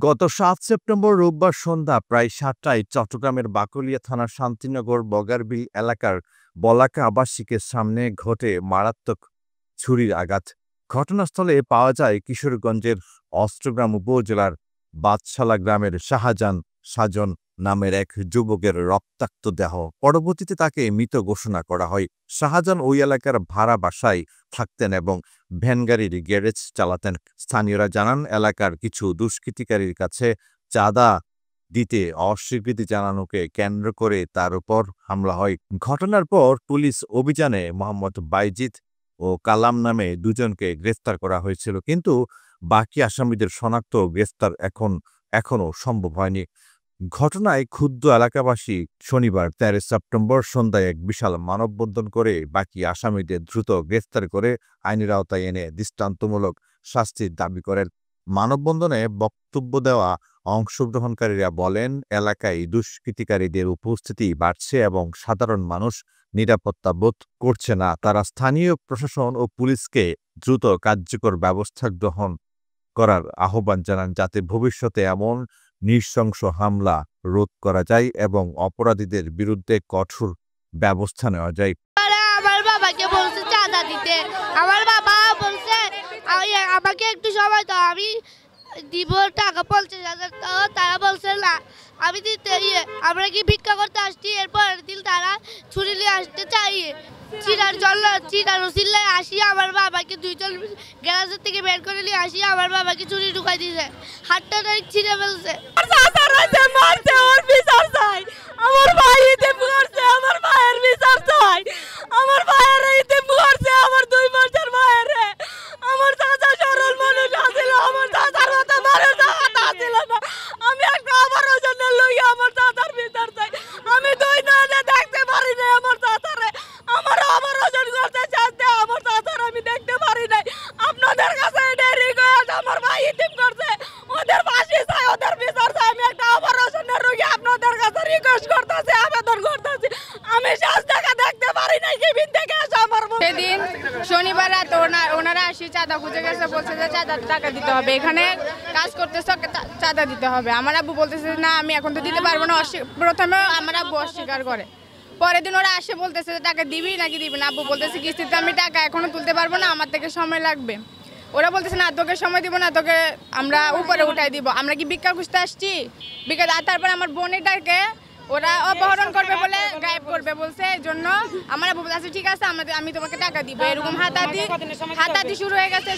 গত ৭ সেপ্টেম্বর রোববার সন্ধ্যা প্রায় ৭টায় চট্টগ্রামের বাকলিয়া থানার শান্তিনগর বগারবিল এলাকার বলাকা আবাসিকের সামনে ঘটে মারাত্মক ছুরির আঘাত। ঘটনাস্থলে পাওয়া যায় কিশোরগঞ্জের অষ্টগ্রাম উপজেলার বাদশালা গ্রামের শাহজাহান সাজন নামের এক যুবকের রক্তাক্ত দেহ। পরবর্তীতে তাকে মৃত ঘোষণা করা হয়। শাহজাহান ওই এলাকার ভাড়া বাসায় থাকতেন এবং ভ্যানগাড়ির গ্যারেজ চালাতেন। স্থানীয়রা জানান, এলাকার কিছু দুষ্কৃতিকারীর কাছে চাঁদা দিতে অস্বীকৃতি জানানোকে কেন্দ্র করে তার উপর হামলা হয়। ঘটনার পর পুলিশ অভিযানে মোহাম্মদ বাইজিদ ও কালাম নামে দুজনকে গ্রেফতার করা হয়েছিল, কিন্তু বাকি আসামিদের শনাক্ত গ্রেফতার এখনও সম্ভব হয়নি। ঘটনায় ক্ষুব্ধ এলাকাবাসী শনিবার ১৩ সেপ্টেম্বর সন্ধ্যায় এক বিশাল মানববন্ধন করে বাকি আসামিদের দ্রুত গ্রেফতার করে আইনের আওতায় এনে দৃষ্টান্তমূলক শাস্তির দাবি করেন। মানববন্ধনে বক্তব্য দেওয়া অংশগ্রহণকারীরা বলেন, এলাকায় দুষ্কৃতিকারীদের উপস্থিতি বাড়ছে এবং সাধারণ মানুষ নিরাপত্তা বোধ করছে না। তারা স্থানীয় প্রশাসন ও পুলিশকে দ্রুত কার্যকর ব্যবস্থা গ্রহণ করার আহ্বান জানান, যাতে ভবিষ্যতে এমন নৃশংস হামলা রোধ করা যায় এবং অপরাধীদের বিরুদ্ধে কঠোর ব্যবস্থা নেওয়া যায়। আমার বাবাকে বলছে চাঁদা দিতে, আমার বাবা বলছে আমাকে একটু সময় দাও, আমি দিব টাকা ৫০,০০০। তারা বলছে না, আমি দিতে আমরা কি ভিক্ষা করতে আসছি। এরপর দিন তারা ছুরি নিয়ে আসতে চাই, চিরার চিল্লায় আসি আমার বাবাকে দুইজন গ্যারাজের থেকে বের করে নিয়ে আসি, আমার বাবাকে ছুরি ঢুকাই দিয়েছে, হাতটা ছিঁড়ে ফেলছে। আমার ভাই ইতে পড়ছে, আমার ভাইয়ের বিচার চাই, আমার ভাইয়ের ইতে পড়ছে, আমার 2 মাসের ভাইয়ের। আমার চাচা সরল মানুষ আছিল, আমার চাচার মতো মানুষ আছিল না। আমি একটা অপারেশনের লইয়া আমার চাচার বিচার চাই। আমি 2 নয়নে দেখতে পারি না আমার চাচারে, আমার অপারেশন করতে চাইতে আমার চাচার আমি দেখতে পারি নাই। আপনাদের কাছে এটাই রিকোয়েস্ট, আমার ভাই ইতিম করছে, ওদের ফাঁসি চাই, ওদের বিচার চাই। আমি একটা অপারেশনের রোগী, আপনাদের কাছে রিকোয়েস্ট করতেছি, আবেদন করতেছি। আমি শেষ দেখা দেখতে পারি নাই, কেবিন থেকে এসে আমার সেদিন শনিবার রাত ওনারা আসি চাঁদা খুঁজে গেছে, বলছে যে চাঁদা টাকা দিতে হবে, এখানে কাজ করতেছে চাঁদা দিতে হবে। আমার আব্বু বলতেছে না, আমি এখন তো দিতে পারবো না। প্রথমে আমার আব্বু অস্বীকার করে, পরের দিন ওরা আসে বলতেছে টাকা দিবি নাকি দিবি না। আব্বু বলতেছে কিস্তিতে আমি টাকা এখনো তুলতে পারবো না, আমার থেকে সময় লাগবে। ওরা বলতেছে না, তোকে সময় দিব না, তোকে আমরা উপরে উঠাই দিব। আমরা কি ভিক্ষা খুঁজতে আসছি? ভিক্ষা। তারপর আমার বোনেরটাকে ওরা অপহরণ করবে বলে গায়েব করবে বলছে, এই জন্য আমার আব্বু বলছে ঠিক আছে আমি তোমাকে টাকা দিব। এরকম হাতাহাতি শুরু হয়ে গেছে।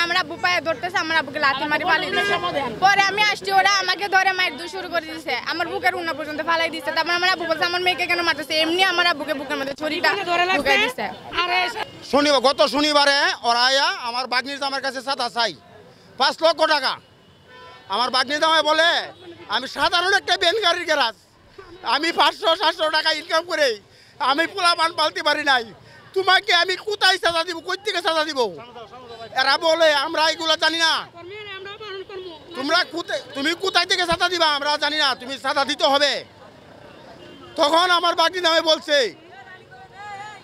আমরা আব্বু পায়ে ধরতেছে, আমার আব্বুকে লাথি মারি ফালাই দিয়েছে। পরে আমি আসছি, ওরা আমাকে ধরে মায়ের শুরু করে দিয়েছে, আমার বুকের উন্না পর্যন্ত ফালাই দিচ্ছে। তারপর আমার আব্বু বলছে আমার মেয়েকে কেন মারতেছে, এমনি আমার আব্বুকে বুকের মধ্যে ছুরিটা ঢুকাই দিচ্ছে। গত শনিবারে ওরা আমার বাগনির জামার কাছে চাঁদা চাই 5 লক্ষ টাকা। আমার বাগনির জামাই বলে আমি সাধারণ একটা ভ্যানগাড়ির গ্যারাজ, আমি 500-700 টাকা ইনকাম করে আমি পোলাপান পালতে পারি নাই, তোমাকে আমি কোথায় চাঁদা দিব, কই থেকে চাঁদা দিব? এরা বলে আমরা এগুলো জানি না, তুমি কোথায় থেকে চাঁদা দিবা আমরা জানি না, তুমি চাঁদা দিতে হবে। তখন আমার বাগনি নামে বলছে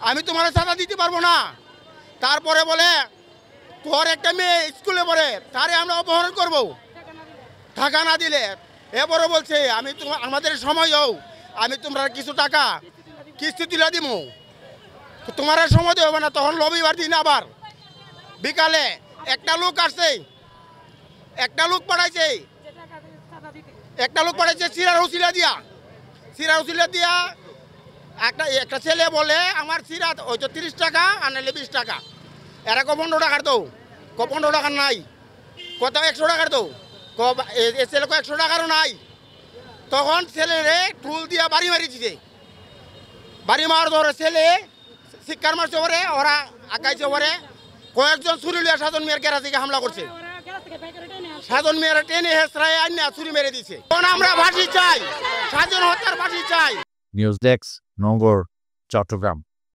আমি তোমার চাঁদা দিতে পারবো না। তারপরে বলে তোর একটা মেয়ে স্কুলে পড়ে, তারে আমরা অপহরণ করব টাকা না দিলে। এরপরে বলছে আমাদের সময় হোক, আমি তোমরা কিছু টাকা কিস্তি তুলে দিব, তোমার সময় দেবে না। তখন রবিবার দিন আবার বিকালে একটা লোক আসছে, একটা লোক পাঠাইছে সিরার উসিলা দিয়া একটা ছেলে বলে আমার সিরা হয়তো 30 টাকা আর নাহলে 20 টাকা। এরা 15 টাকার দৌ, 15 টাকার নাই, কত 100 টাকার দৌ, ছেলে 100 টাকারও নাই। তখন ছেলেরে টুল দিয়া বাড়ি মারি দিছে, বাড়ি মার ধরে ছেলে শিক্ষার মারছে পরে, ওরা আগাইছে পরে কয়েকজন ছুরি লিয়া সাজন মেয়ের গ্যারাজ থেকে হামলা করছে। সাজন মেয়ের টেনে হেসরায় আইনা ছুরি মেরে দিছে। তখন আমরা ফাঁসি চাই, সাজন হত্যার ফাঁসি চাই। নিউজ ডেস্ক, নগর, চট্টগ্রাম।